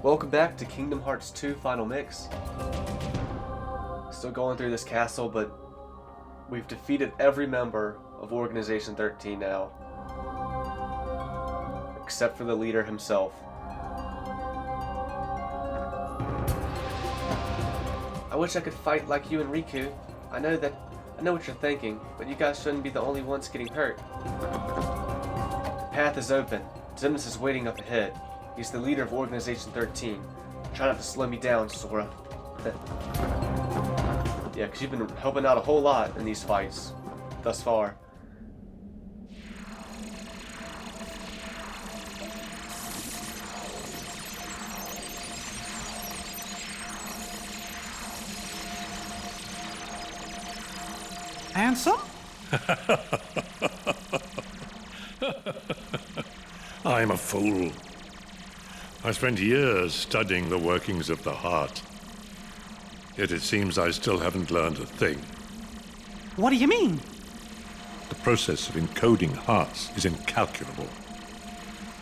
Welcome back to Kingdom Hearts 2 Final Mix. Still going through this castle, but we've defeated every member of Organization 13 now. Except for the leader himself. I wish I could fight like you and Riku. I know what you're thinking, but you guys shouldn't be the only ones getting hurt. The path is open. Xemnas is waiting up ahead. He's the leader of Organization 13. Try not to slow me down, Sora. Yeah, because you've been helping out a whole lot in these fights thus far. Handsome? I'm a fool. I spent years studying the workings of the heart. Yet it seems I still haven't learned a thing. What do you mean? The process of encoding hearts is incalculable.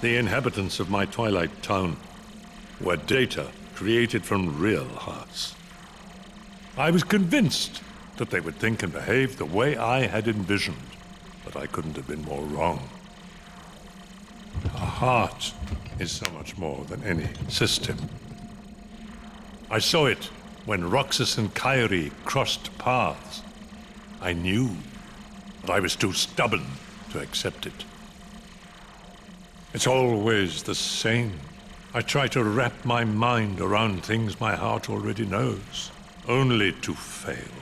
The inhabitants of my Twilight town were data created from real hearts. I was convinced that they would think and behave the way I had envisioned, but I couldn't have been more wrong. A heart is so much more than any system. I saw it when Roxas and Kairi crossed paths. I knew, but I was too stubborn to accept it. It's always the same. I try to wrap my mind around things my heart already knows, only to fail.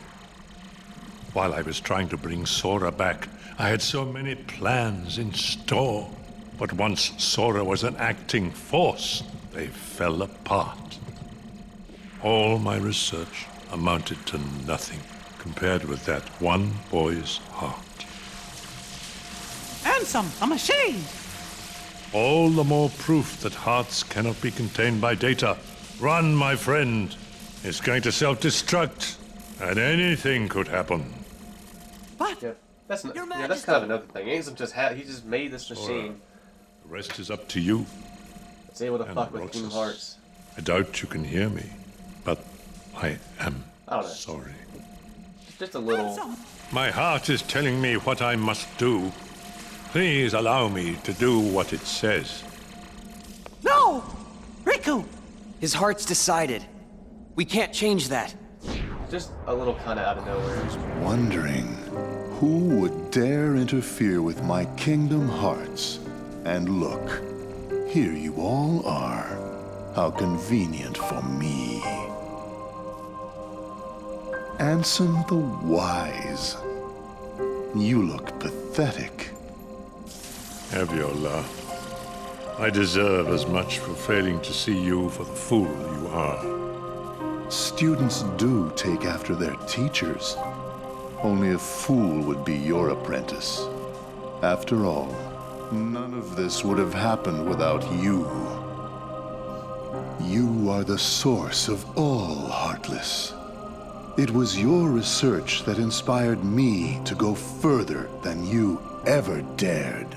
While I was trying to bring Sora back, I had so many plans in store. But once Sora was an acting force, they fell apart. All my research amounted to nothing compared with that one boy's heart. Handsome, I'm ashamed. All the more proof that hearts cannot be contained by data. Run, my friend. It's going to self-destruct, and anything could happen. What? Yeah, that's kind of another thing. He just made this machine. The rest is up to you. It's able to And fuck with Roxas. Kingdom Hearts. I doubt you can hear me, but I am I don't know. sorry. Just a little. Handsome. My heart is telling me what I must do. Please allow me to do what it says. No! Riku! His heart's decided. We can't change that. Just a little kind of out of nowhere. Wondering who would dare interfere with my Kingdom Hearts. And look, here you all are. How convenient for me. Ansem the Wise. You look pathetic. Have your laugh. I deserve as much for failing to see you for the fool you are. Students do take after their teachers. Only a fool would be your apprentice. After all, none of this would have happened without you. You are the source of all Heartless. It was your research that inspired me to go further than you ever dared.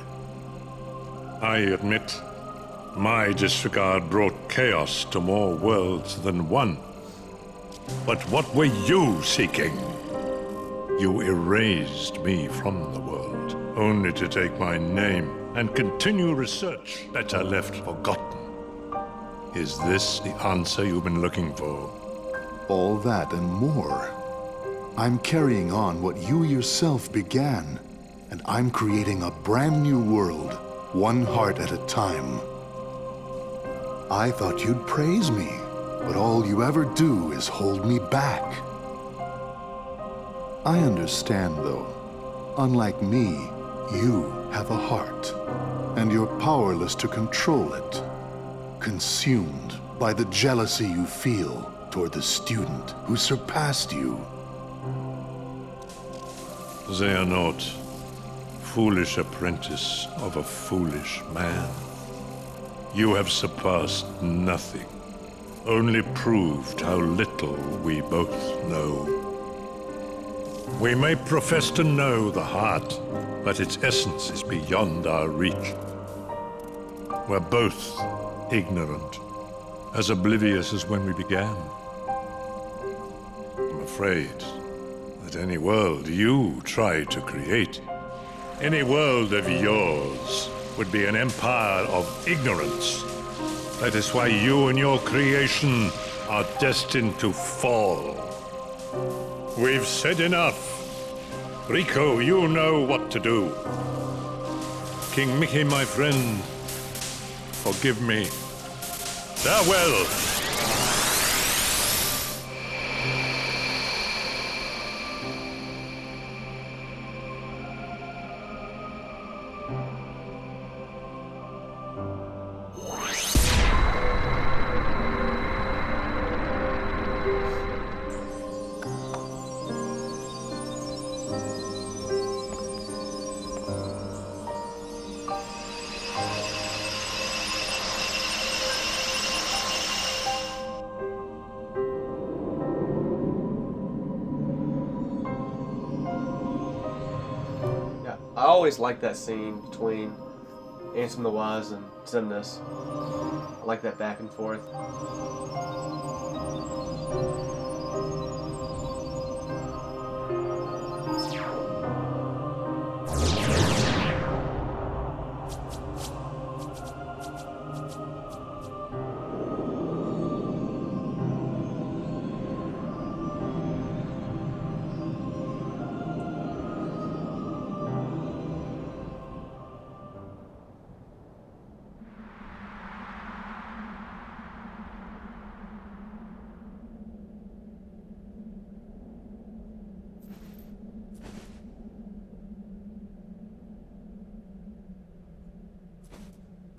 I admit, my disregard brought chaos to more worlds than one. But what were you seeking? You erased me from the world, only to take my name and continue research better left forgotten. Is this the answer you've been looking for? All that and more. I'm carrying on what you yourself began, and I'm creating a brand new world, one heart at a time. I thought you'd praise me, but all you ever do is hold me back. I understand, though. Unlike me, you have a heart, and you're powerless to control it. Consumed by the jealousy you feel toward the student who surpassed you. Xehanort, foolish apprentice of a foolish man. You have surpassed nothing, only proved how little we both know. We may profess to know the heart, but its essence is beyond our reach. We're both ignorant, as oblivious as when we began. I'm afraid that any world you try to create, any world of yours, would be an empire of ignorance. That is why you and your creation are destined to fall. We've said enough. Riku, you know what to do. King Mickey, my friend, forgive me. Farewell. I always like that scene between Ansem the Wise and Xemnas. I like that back and forth.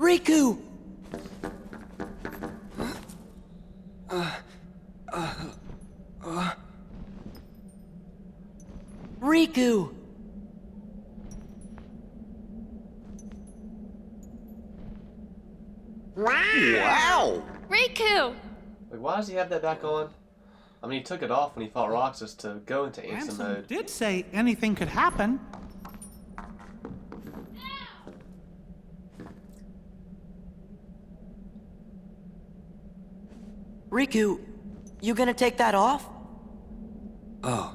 Riku! Riku! Wow! Riku! Like, why does he have that back on? I mean, he took it off when he fought Roxas to go into Ansem Ransom mode. did say anything could happen. Riku, you gonna take that off? Oh.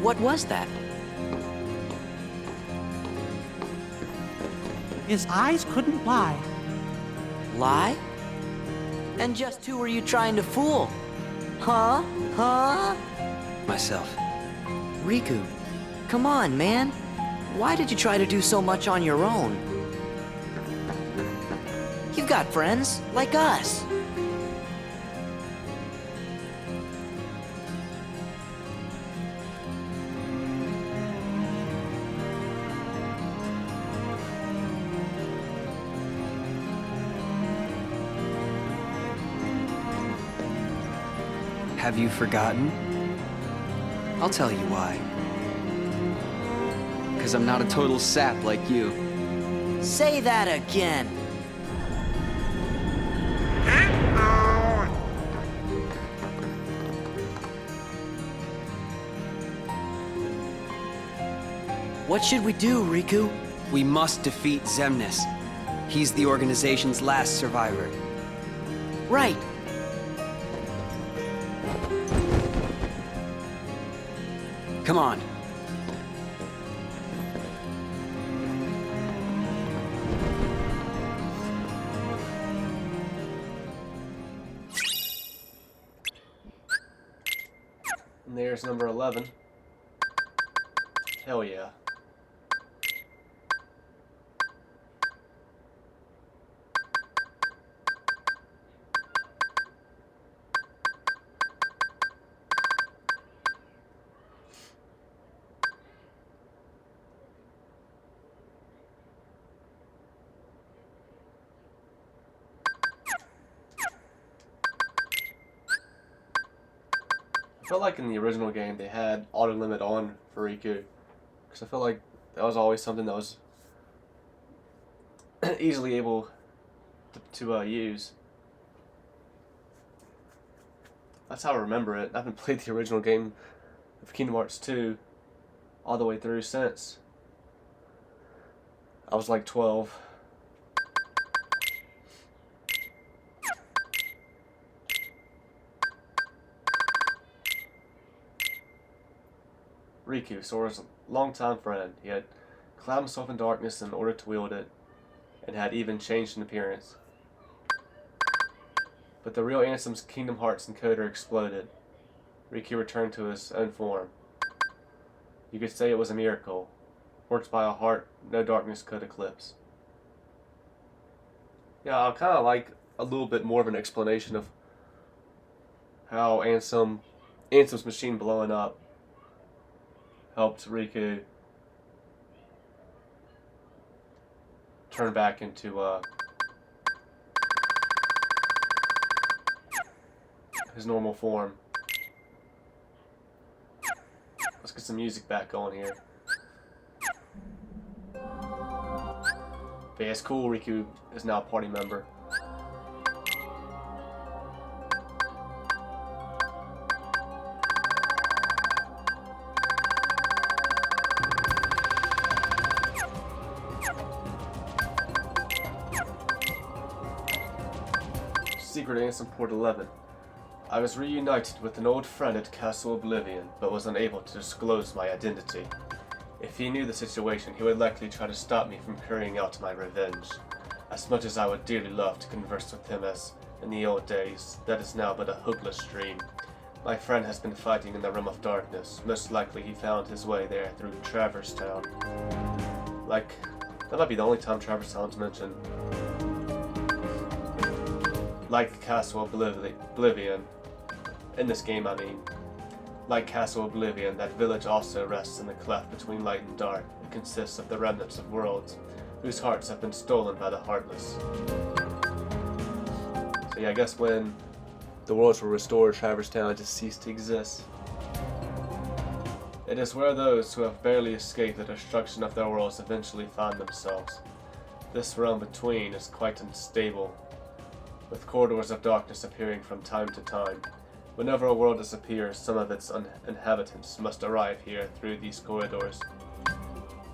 What was that? His eyes couldn't lie. Lie? And just who were you trying to fool? Huh? Huh? Myself. Riku, come on, man. Why did you try to do so much on your own? You've got friends, like us. Have you forgotten? I'll tell you why. Because I'm not a total sap like you. Say that again! What should we do, Riku? We must defeat Xemnas. He's the organization's last survivor. Right. Come on. And there's number 11. Hell yeah. I feel like in the original game they had auto limit on for Riku, because I feel like that was always something that was easily able to use. That's how I remember it. I haven't played the original game of Kingdom Hearts 2 all the way through since. I was like 12. Riku, Sora's longtime friend. He had clad himself in darkness in order to wield it, and had even changed in appearance. But the real Ansem's Kingdom Hearts encoder exploded. Riku returned to his own form. You could say it was a miracle, worked by a heart no darkness could eclipse. Yeah, I kind of like a little bit more of an explanation of how Ansem's machine blowing up helped Riku turn back into his normal form. Let's get some music back going here. But yeah, it's cool. Riku is now a party member. Secret Ansem Port 11. I was reunited with an old friend at Castle Oblivion, but was unable to disclose my identity. If he knew the situation, he would likely try to stop me from carrying out my revenge. As much as I would dearly love to converse with him as in the old days, that is now but a hopeless dream. My friend has been fighting in the Realm of Darkness. Most likely he found his way there through Traverse Town. Like, that might be the only time Traverse Town's mentioned. Like Castle Oblivion. In this game, I mean. Like Castle Oblivion, that village also rests in the cleft between light and dark. It consists of the remnants of worlds, whose hearts have been stolen by the Heartless. So yeah, I guess when the worlds were restored, Traverse Town just ceased to exist. It is where those who have barely escaped the destruction of their worlds eventually find themselves. This realm between is quite unstable, with corridors of darkness appearing from time to time. Whenever a world disappears, some of its inhabitants must arrive here through these corridors.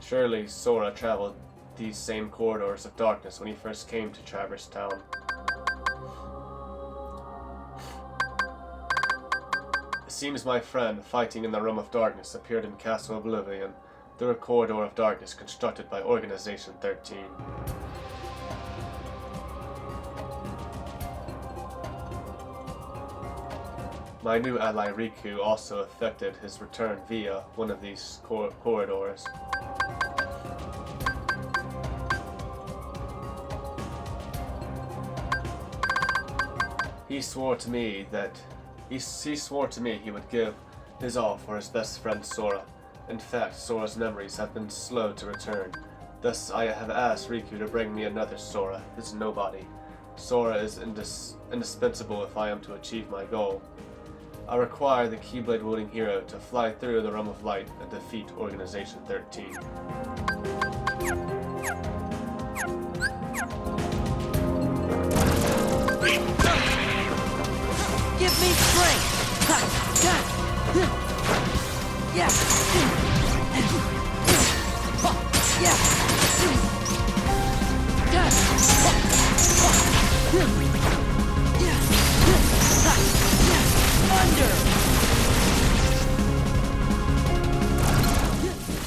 Surely Sora traveled these same corridors of darkness when he first came to Traverse Town. It seems my friend, fighting in the Realm of Darkness, appeared in Castle Oblivion through a corridor of darkness constructed by Organization 13. My new ally Riku also effected his return via one of these corridors. He swore to me he would give his all for his best friend Sora. In fact, Sora's memories have been slow to return. Thus, I have asked Riku to bring me another Sora, his nobody. Sora is indispensable if I am to achieve my goal. I require the Keyblade-wielding hero to fly through the Realm of Light and defeat Organization 13. Give me strength! Yeah! Thunder!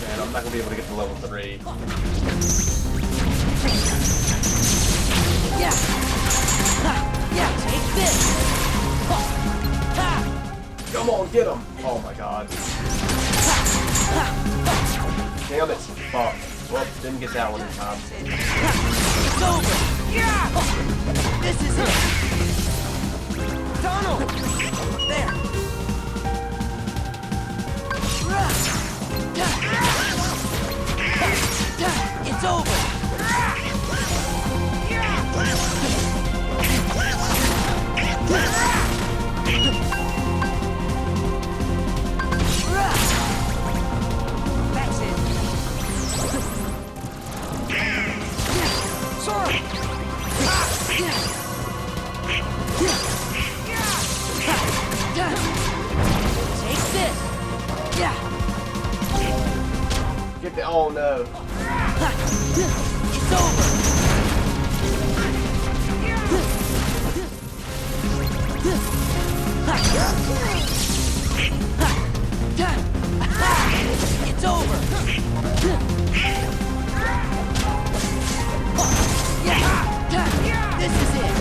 Man, I'm not gonna be able to get to level 3. Yeah! Yeah, take this! Come on, get him! Oh my god. Damn it. Fuck. Well, didn't get that one in time. It's over! Yeah! This is it! Donald! There! It's over! That's it! Sorry! Take this! Yeah! Oh no. It's over. It's over. Yeah. This is it.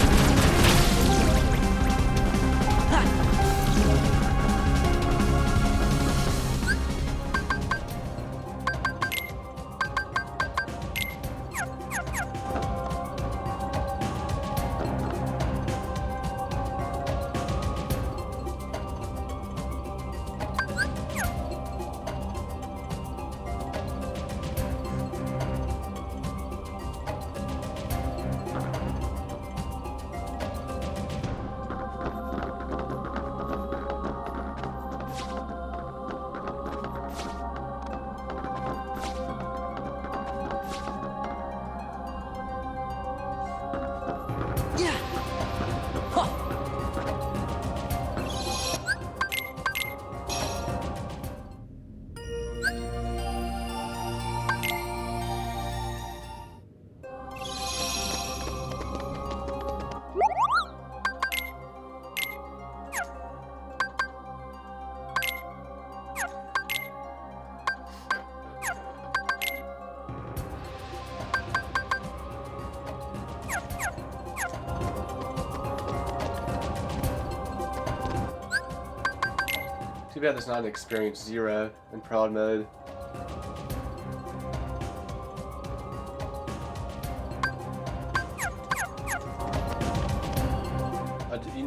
Too bad there's not an experience 0 in Proud mode.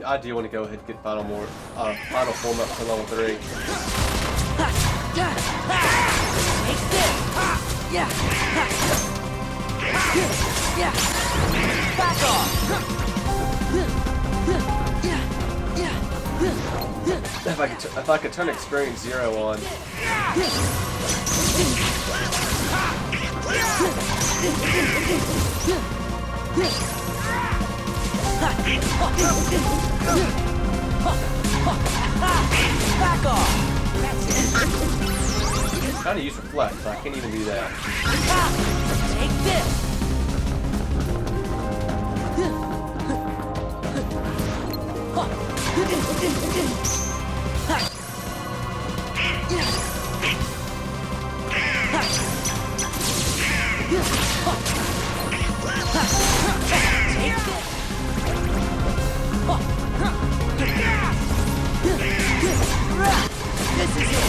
I do want to go ahead and get final form up for level 3. Take this! Yeah! Yeah! Back off! If I could turn experience 0 on. Back off! I'm trying to use reflect, but I can't even do that. Take this! This is it!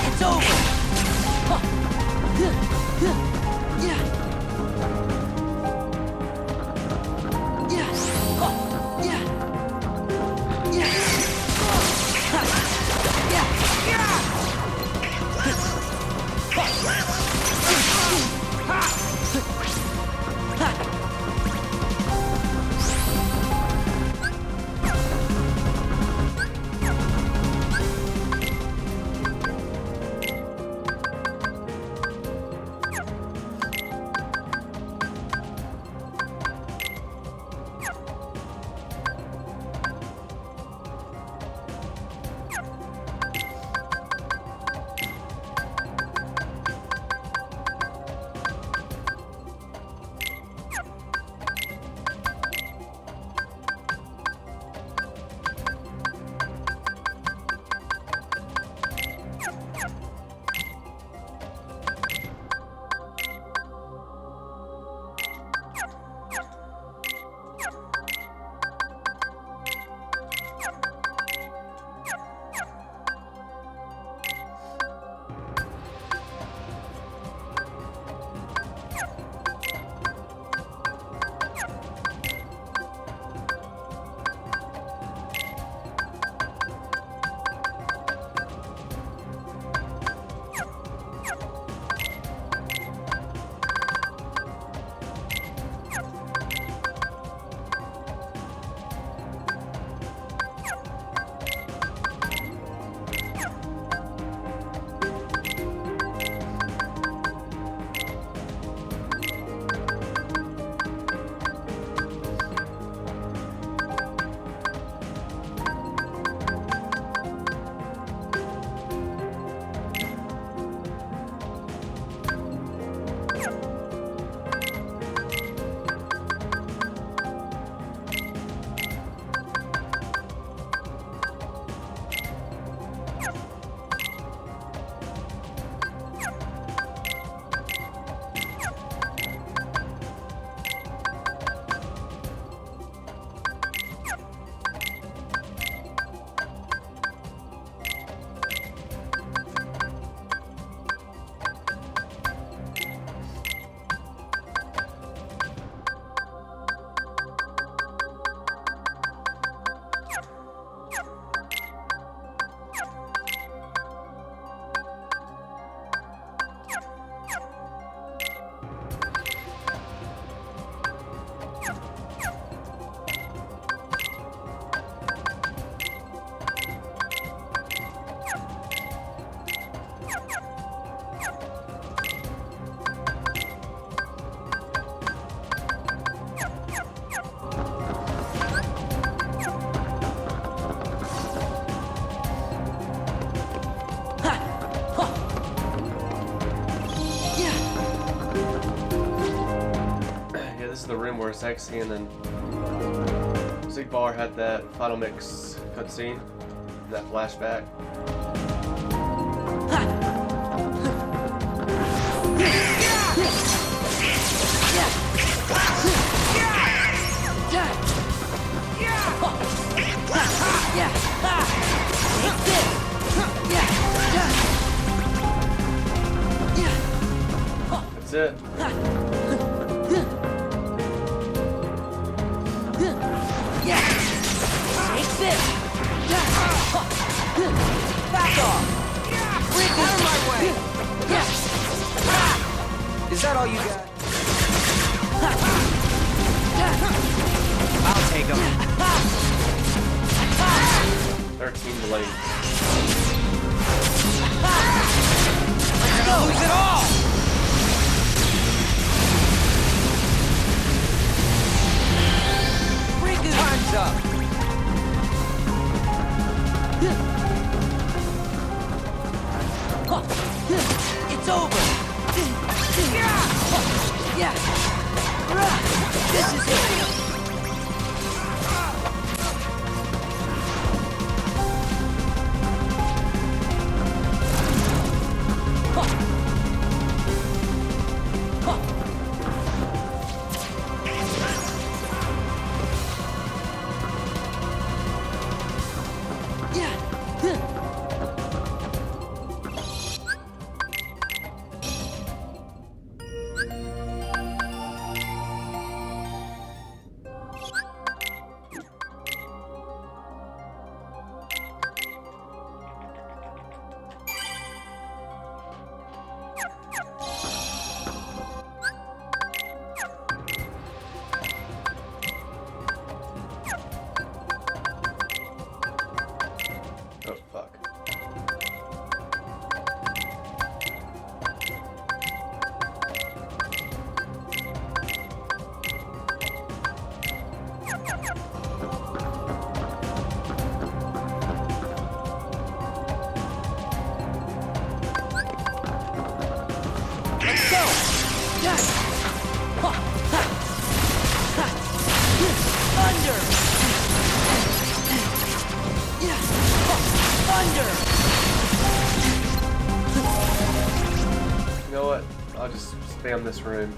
It's over! is the room where Zexion and Xigbar had that final mix cutscene, that flashback. That's it. Take this! Back off! Rick, out of my way! Is that all you got? I'll take him. 13 blades. Let's go! Lose it all! Riku! Time's up! It's over! Yeah! This is it! Oh, fuck. Let's go! Thunder! Thunder! You know what? I'll just spam this room.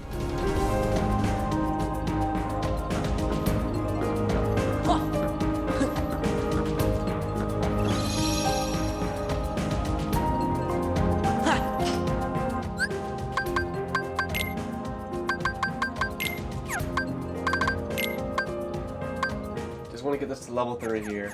Just want to get this to level 3 here.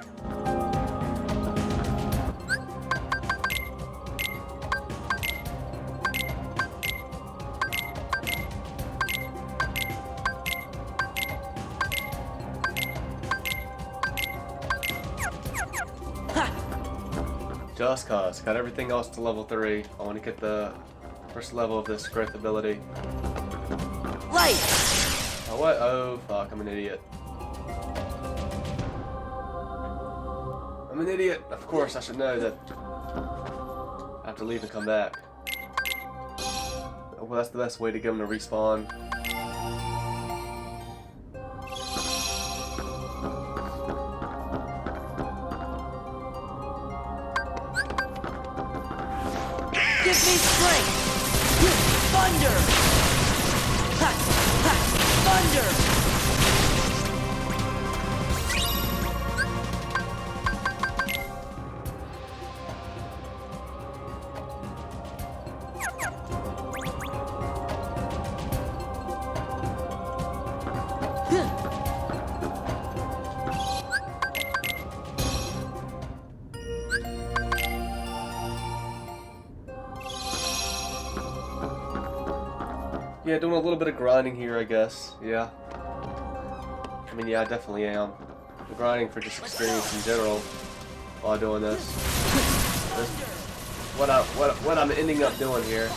Just cause. Got everything else to level 3. I want to get the first level of this growth ability. Light! Oh, what? Oh, fuck. I'm an idiot. I'm an idiot. Of course, I should know that I have to leave and come back. Well, that's the best way to get them to respawn. Give me strength! Thunder! Thunder! Yeah, doing a little bit of grinding here, I guess. Yeah. I mean, yeah, I definitely am. I'm grinding for just experience in general while doing this. What I'm ending up doing here.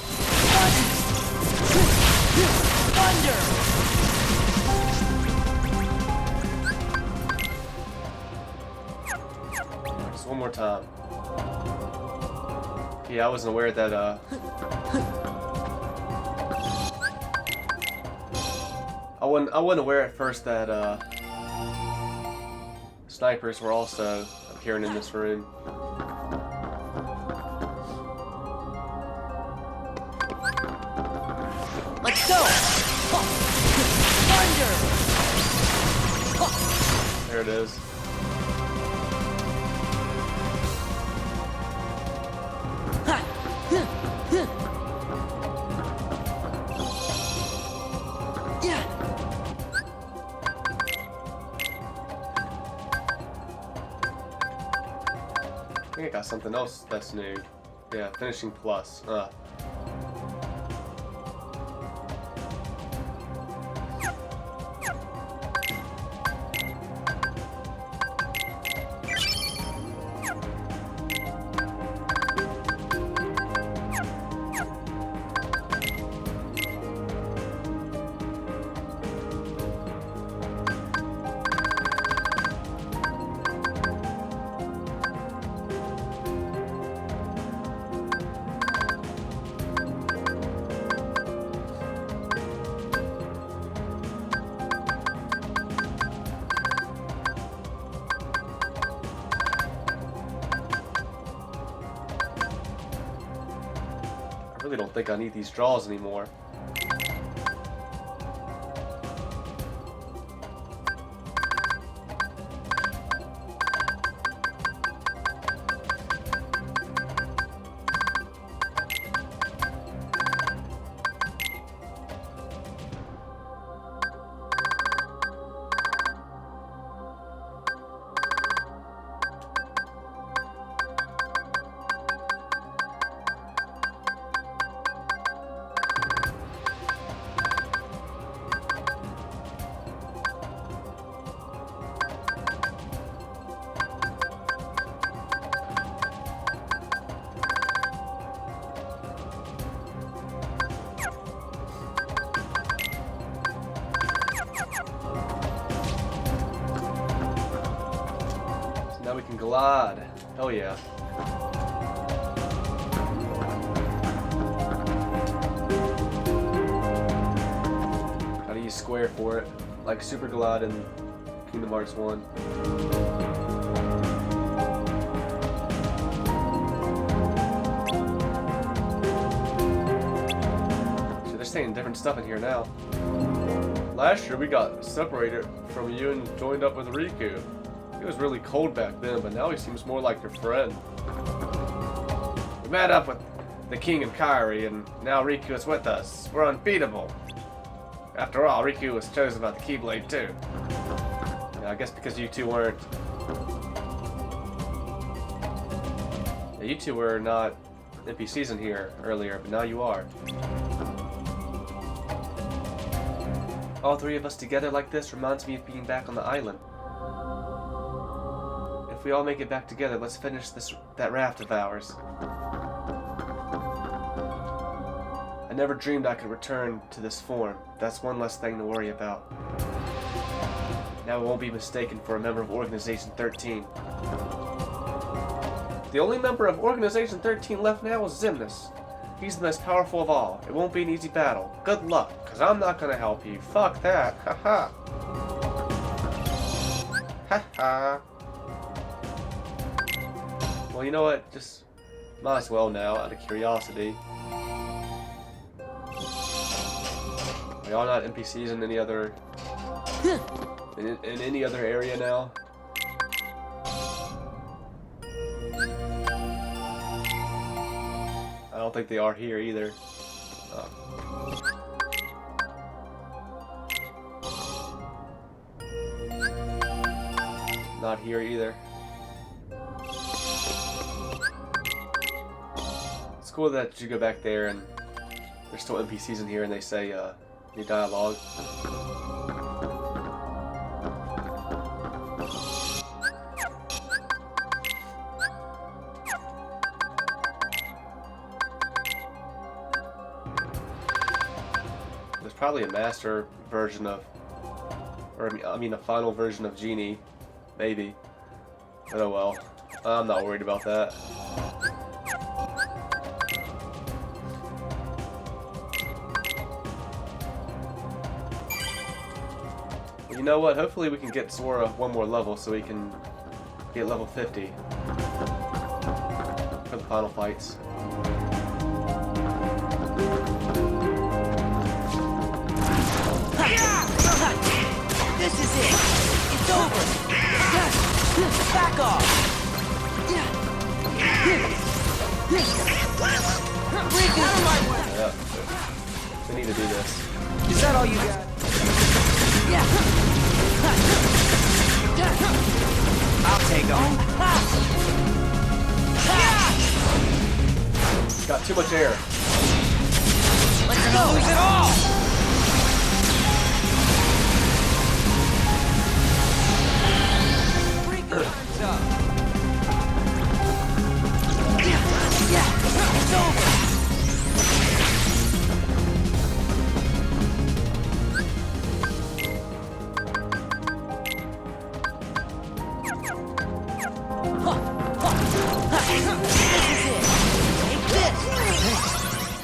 Thunder! Just one more time. Yeah, I wasn't aware I wasn't aware at first that snipers were also appearing in this room. Let's go! Thunder! There it is. Yeah. I think I got something else that's new. Yeah, finishing plus. I really don't think I need these draws anymore. Now we can glide. Oh yeah. Gotta use square for it, like Super Glide in Kingdom Hearts 1. So they're saying different stuff in here now. Last year we got separated from you and joined up with Riku. He was really cold back then, but now he seems more like your friend. We met up with the King and Kairi, and now Riku is with us. We're unbeatable. After all, Riku was chosen by the Keyblade too. Yeah, I guess because you two weren't... Yeah, you two were not NPCs in here earlier, but now you are. All three of us together like this reminds me of being back on the island. If we all make it back together, let's finish that raft of ours. I never dreamed I could return to this form. That's one less thing to worry about. Now I won't be mistaken for a member of Organization 13. The only member of Organization 13 left now is Xemnas. He's the most powerful of all. It won't be an easy battle. Good luck, because I'm not going to help you. Fuck that. Haha. Haha. Well, you know what? Just might as well now, out of curiosity. Are y'all not NPCs in any other in any other area now? I don't think they are here either. Not here either. It's cool that you go back there and there's still NPCs in here and they say new dialogue. There's probably a master version of, or I mean a final version of Genie, maybe. But oh well, I'm not worried about that. You know what? Hopefully we can get Sora one more level so we can get level 50 for the final fights. This is it. It's over. Back off. Yeah. We need to do this. Is that all you got? Yeah. I'll take on. Got too much air. Let's go. Lose it all. Time's up. Yeah. It's over.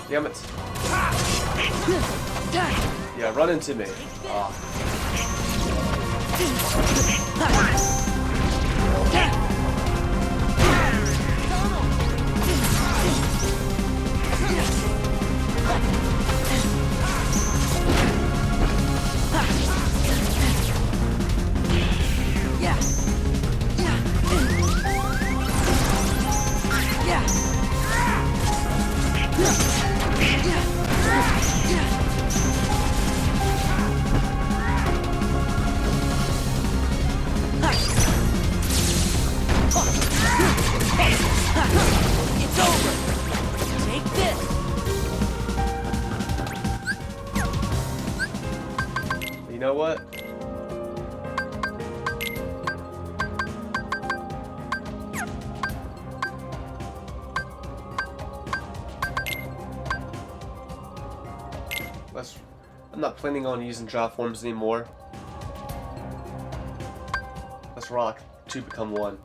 Damn it. Yeah, run into me. Ah. It's over. Take this. You know what? I'm not planning on using drop forms anymore. Let's rock 2 become 1.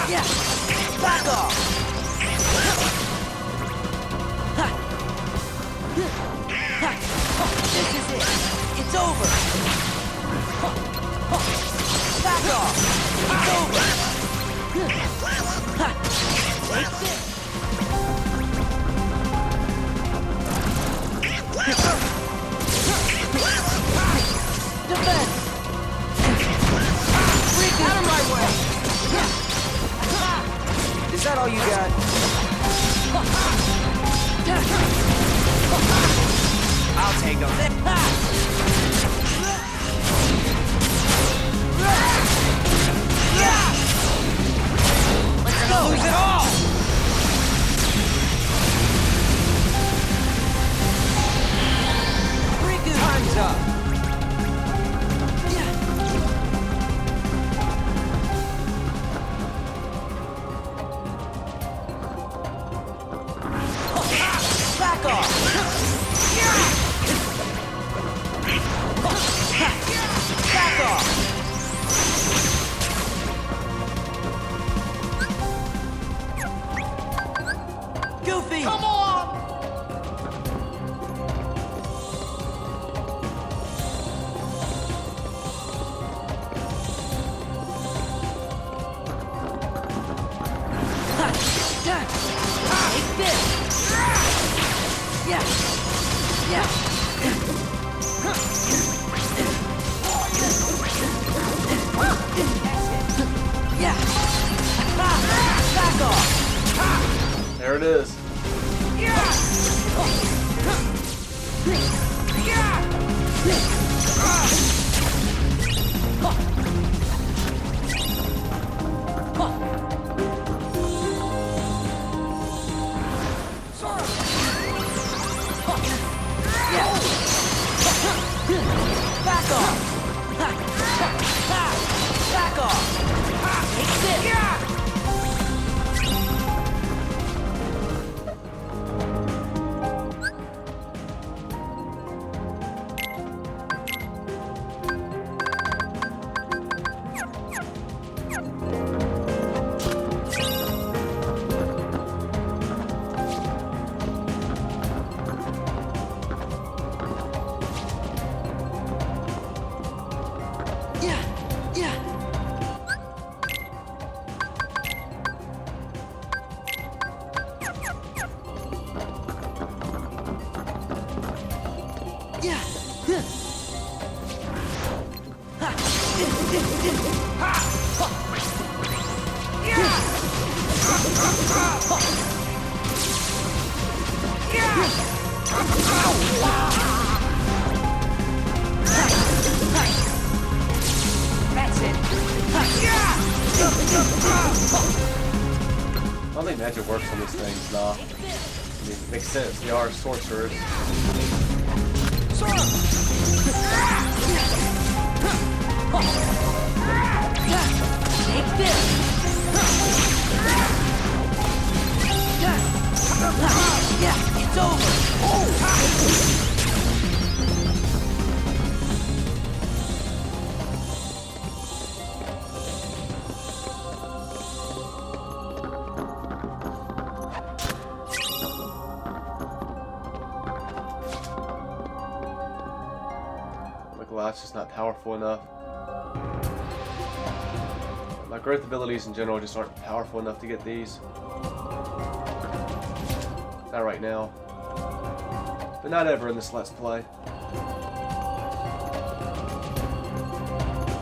Yeah. Back off. This is it. It's over. Back off. It's over. Take this. Defense. Out of my way. Is that all you got? I'll take them. Let's go. Lose it all. Riku, time's up. Back off! Back off! Goofy! Come on! Take this! Yeah! Yeah! Yeah! Back off! There it is. Back off! Back off! Take this! That's it. I don't think magic works on these things, nah. I mean, it makes sense, they are sorcerers. Take this. Yeah, it's over. My glass just not powerful enough. My growth abilities in general just aren't powerful enough to get these. Not right now. But not ever in this Let's Play.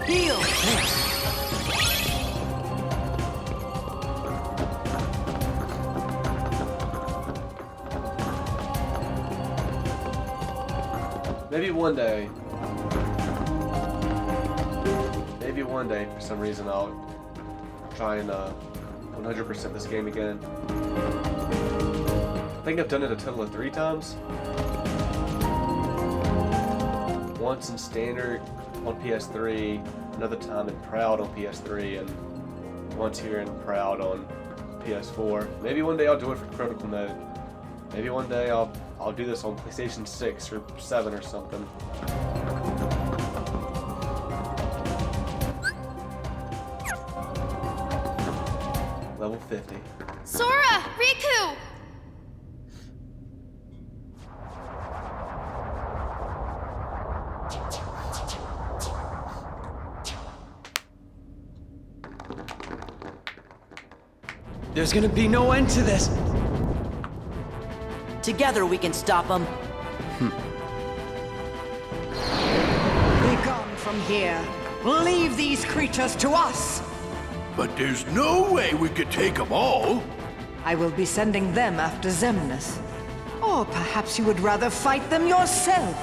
Deal. Maybe one day. Maybe one day, for some reason, I'll try and 100% this game again. I think I've done it a total of 3 times. Once in Standard on PS3, another time in Proud on PS3, and once here in Proud on PS4. Maybe one day I'll do it for Critical Mode. Maybe one day I'll do this on PlayStation 6 or 7 or something. Level 50. Sora! Riku! There's gonna be no end to this. Together we can stop them. Be gone from here. Leave these creatures to us. But there's no way we could take them all. I will be sending them after Xemnas. Or perhaps you would rather fight them yourself.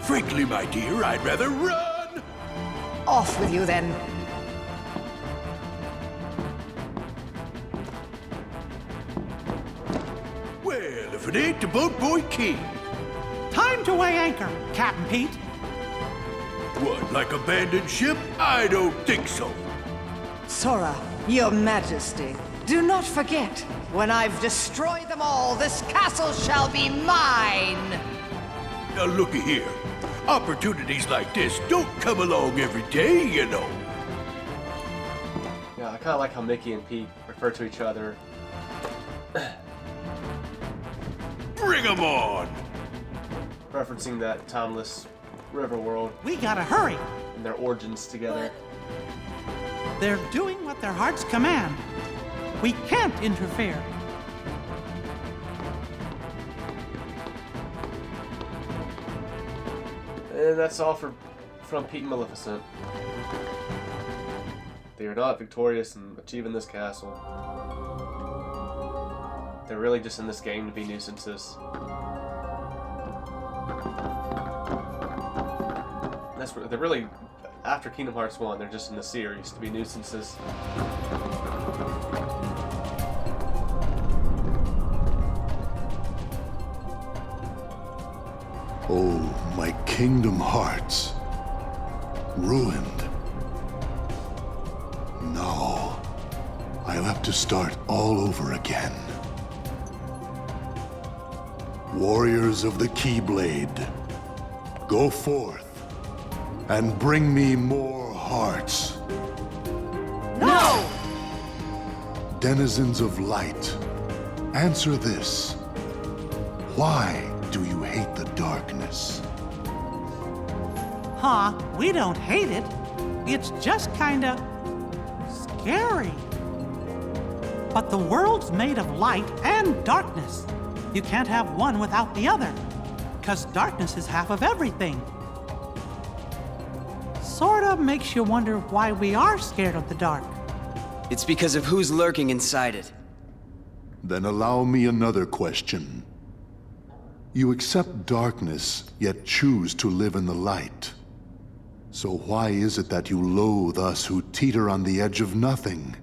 Frankly, my dear, I'd rather run. Off with you then. Well, if it ain't the Boat Boy King. Time to weigh anchor, Captain Pete. What, like abandoned ship? I don't think so. Sora, your majesty, do not forget, when I've destroyed them all, this castle shall be mine! Now looky here. Opportunities like this don't come along every day, you know. Yeah, I kind of like how Mickey and Pete refer to each other. Bring 'em on! Referencing that timeless river world We gotta hurry. and their origins together. They're doing what their hearts command. We can't interfere. And that's all from Pete and Maleficent. They are not victorious in achieving this castle. They're really just in this game to be nuisances. That's what they're really, after Kingdom Hearts 1, they're just in the series to be nuisances. Oh, my Kingdom Hearts. Ruined. No. I'll have to start all over again. Warriors of the Keyblade, go forth and bring me more hearts. No! Denizens of light, answer this. Why do you hate the darkness? Huh? We don't hate it. It's just kinda scary. But the world's made of light and darkness. You can't have one without the other. because darkness is half of everything. Sorta makes you wonder why we are scared of the dark. It's because of who's lurking inside it. Then allow me another question. You accept darkness, yet choose to live in the light. So why is it that you loathe us who teeter on the edge of nothing?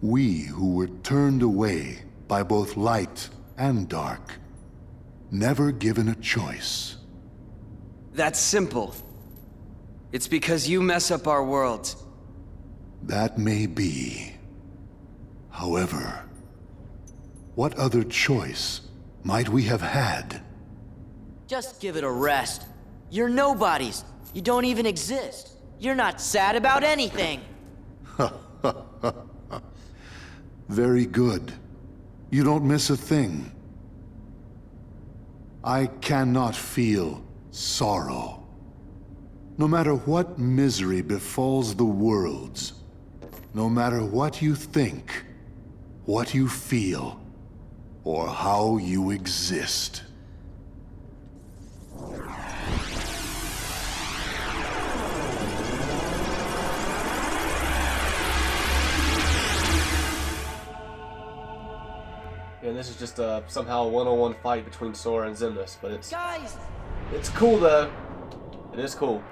We who were turned away by both light and dark, never given a choice. That's simple. It's because you mess up our worlds. That may be. However, what other choice might we have had? Just give it a rest. You're nobodies. You don't even exist. You're not sad about anything. Very good. You don't miss a thing. I cannot feel sorrow. No matter what misery befalls the worlds, no matter what you think, what you feel, or how you exist. Yeah, and this is just somehow a one-on-one fight between Sora and Xemnas, but it's Guys! It's cool though. It is cool.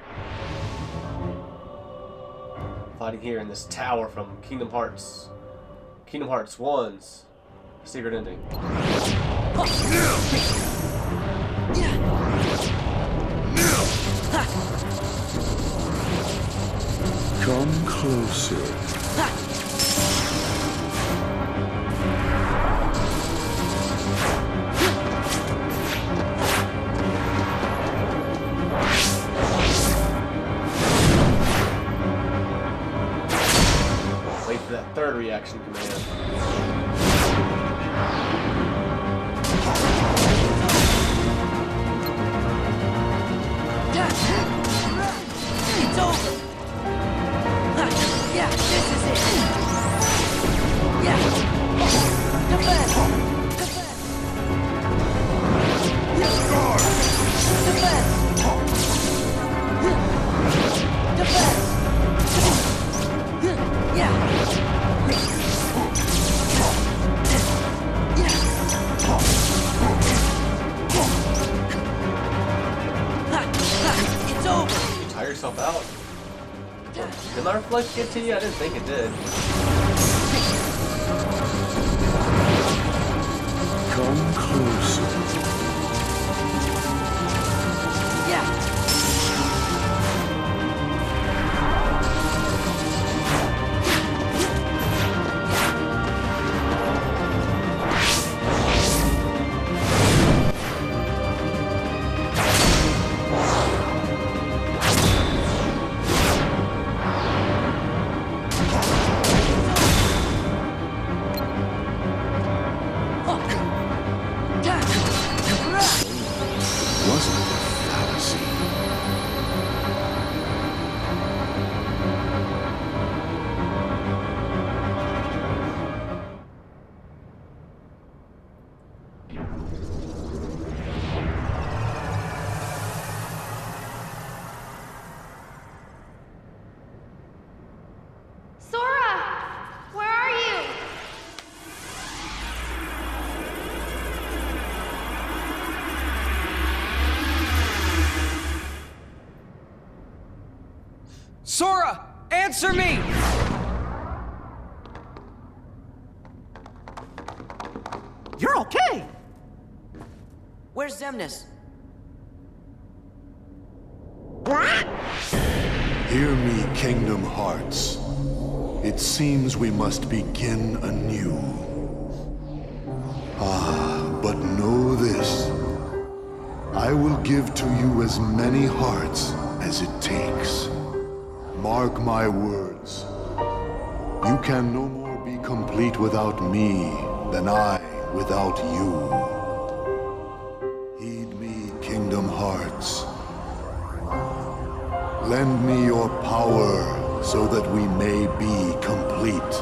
Fighting here in this tower from Kingdom Hearts. Kingdom Hearts 1's secret ending. Come closer. Wait for that third reaction command. It's over! Yeah, this is it! Yeah! Defense! Defense! Defense! Defense! Yeah! It's over! You tire yourself out? Did my reflect get to you? I didn't think it did. Come closer. Yeah! Wasn't it a fallacy? Sora! Where are you? Sora! Answer me! You're okay! Where's Xemnas? Hear me, Kingdom Hearts. It seems we must begin anew. But know this. I will give to you as many hearts as it takes. Mark my words. You can no more be complete without me than I without you. Heed me, Kingdom Hearts. Lend me your power so that we may be complete.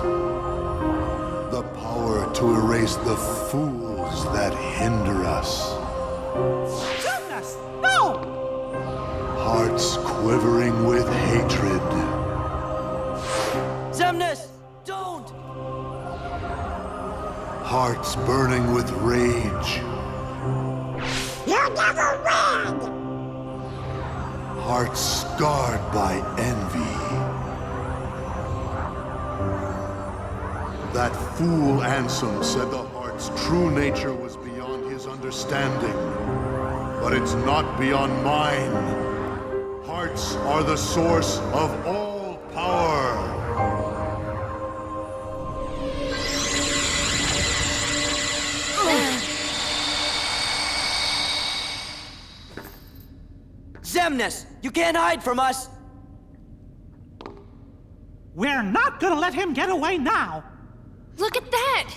The power to erase the fools that hinder us. us! No! Hearts quivering with hatred. Xemnas, don't! Hearts burning with rage. You never win! Hearts scarred by envy. That fool Ansem said the heart's true nature was beyond his understanding. But it's not beyond mine. Hearts are the source of all power. Xemnas, you can't hide from us! We're not gonna let him get away now! Look at that!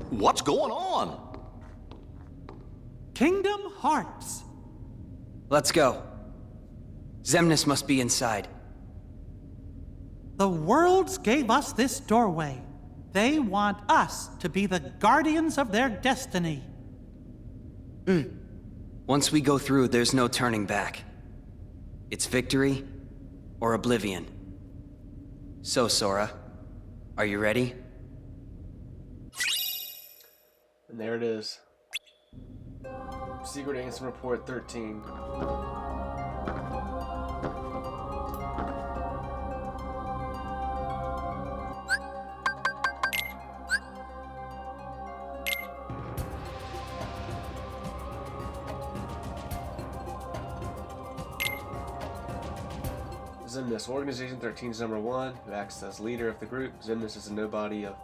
What's going on? Kingdom Hearts. Let's go. Xemnas must be inside. The worlds gave us this doorway. They want us to be the guardians of their destiny. Once we go through, there's no turning back. It's victory or oblivion. So, Sora, are you ready? And there it is. Secret Ansem Report 13. Xemnas, Organization 13 is number 1, who acts as leader of the group. Xemnas is the nobody of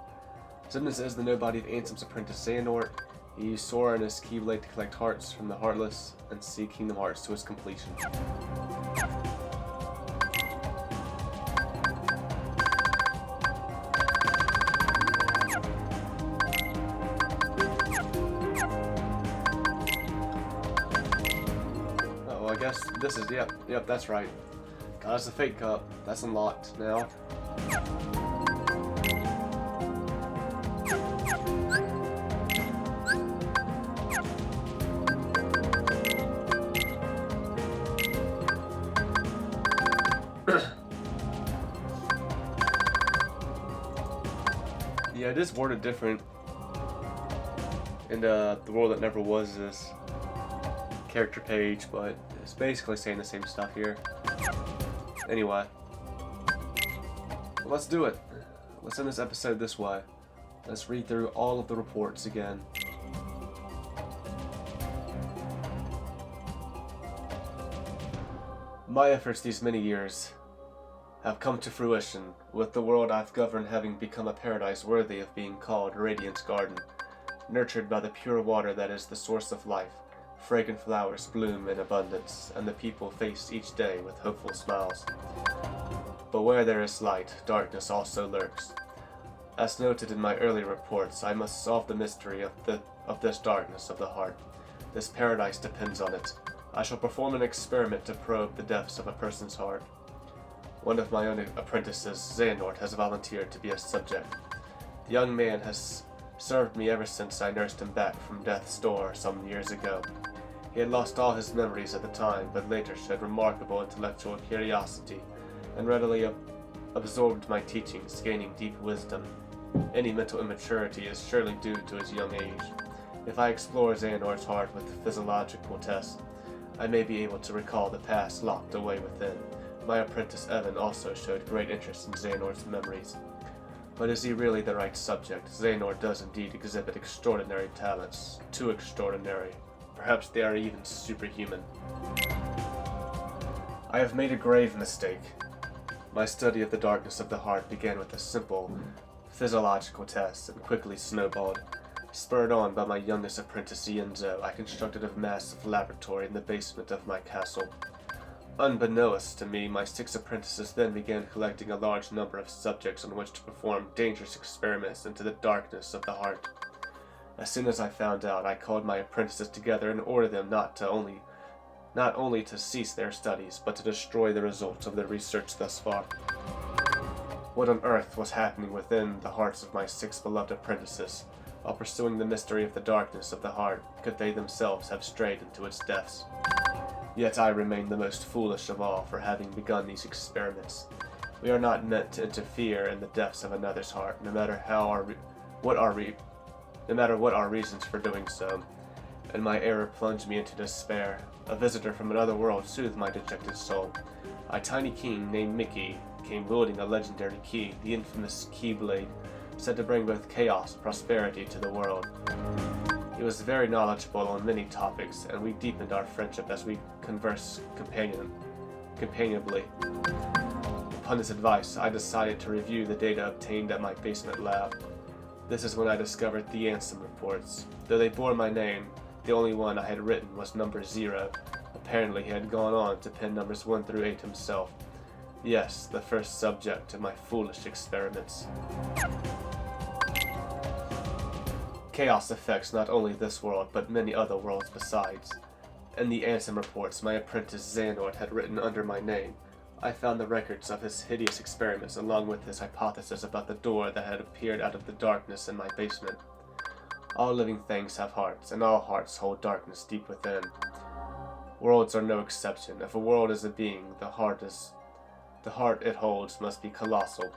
Ansem's apprentice Xehanort. He used Sora and his Keyblade to collect hearts from the Heartless and see Kingdom Hearts to its completion. Oh, well, I guess this is, yep, that's right. That's the Fate Cup. That's unlocked now. Yeah, it is worded different in the world that never was this character page, but it's basically saying the same stuff here. Anyway, let's do it. Let's end this episode this way. Let's read through all of the reports again. My efforts these many years have come to fruition, with the world I've governed having become a paradise worthy of being called Radiant's Garden, nurtured by the pure water that is the source of life. Fragrant flowers bloom in abundance, and the people face each day with hopeful smiles. But where there is light, darkness also lurks. As noted in my early reports, I must solve the mystery of this darkness of the heart. This paradise depends on it. I shall perform an experiment to probe the depths of a person's heart. One of my own apprentices, Xehanort, has volunteered to be a subject. The young man has served me ever since I nursed him back from death's door some years ago. He had lost all his memories at the time, but later showed remarkable intellectual curiosity and readily absorbed my teachings, gaining deep wisdom. Any mental immaturity is surely due to his young age. If I explore Xehanort's heart with physiological tests, I may be able to recall the past locked away within. My apprentice Evan also showed great interest in Xehanort's memories. But is he really the right subject? Xehanort does indeed exhibit extraordinary talents. Too extraordinary. Perhaps they are even superhuman. I have made a grave mistake. My study of the darkness of the heart began with a simple physiological test and quickly snowballed. Spurred on by my youngest apprentice Ienzo, I constructed a massive laboratory in the basement of my castle. Unbeknownst to me, my 6 apprentices then began collecting a large number of subjects on which to perform dangerous experiments into the darkness of the heart. As soon as I found out, I called my apprentices together and ordered them not only to cease their studies, but to destroy the results of their research thus far. What on earth was happening within the hearts of my 6 beloved apprentices? While pursuing the mystery of the darkness of the heart, could they themselves have strayed into its depths? Yet I remain the most foolish of all for having begun these experiments. We are not meant to interfere in the depths of another's heart, no matter what our reasons for doing so. And my error plunged me into despair. A visitor from another world soothed my dejected soul. A tiny king named Mickey came wielding a legendary key, the infamous Keyblade, said to bring both chaos and prosperity to the world. He was very knowledgeable on many topics, and we deepened our friendship as we conversed companionably. Upon his advice, I decided to review the data obtained at my basement lab. This is when I discovered the Ansem reports. Though they bore my name, the only one I had written was number 0. Apparently he had gone on to pen numbers 1 through 8 himself. Yes, the first subject to my foolish experiments. Chaos affects not only this world, but many other worlds besides. In the Ansem reports my apprentice Xehanort had written under my name, I found the records of his hideous experiments along with his hypothesis about the door that had appeared out of the darkness in my basement. All living things have hearts, and all hearts hold darkness deep within. Worlds are no exception. If a world is a being, the heart it holds must be colossal,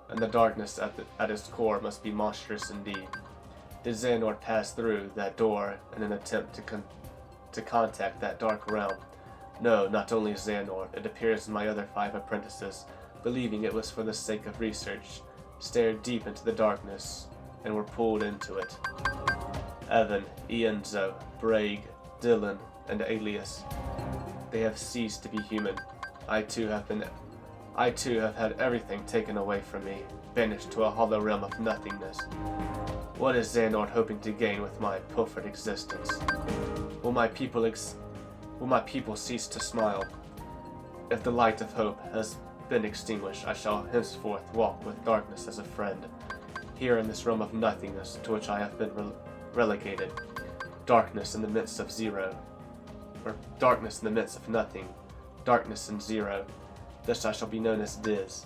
and the darkness at its core must be monstrous indeed. Did Xehanort pass through that door in an attempt to contact that dark realm? No, not only Xehanort, it appears my other 5 apprentices, believing it was for the sake of research, stared deep into the darkness and were pulled into it. Evan, Ienzo, Braig, Dylan, and Alias. They have ceased to be human. I too have had everything taken away from me, banished to a hollow realm of nothingness. What is Xehanort hoping to gain with my pilfered existence? Will my people cease to smile? If the light of hope has been extinguished, I shall henceforth walk with darkness as a friend, here in this realm of nothingness to which I have been relegated. Darkness in the midst of zero, or darkness in the midst of nothing, darkness in zero. Thus I shall be known as Diz,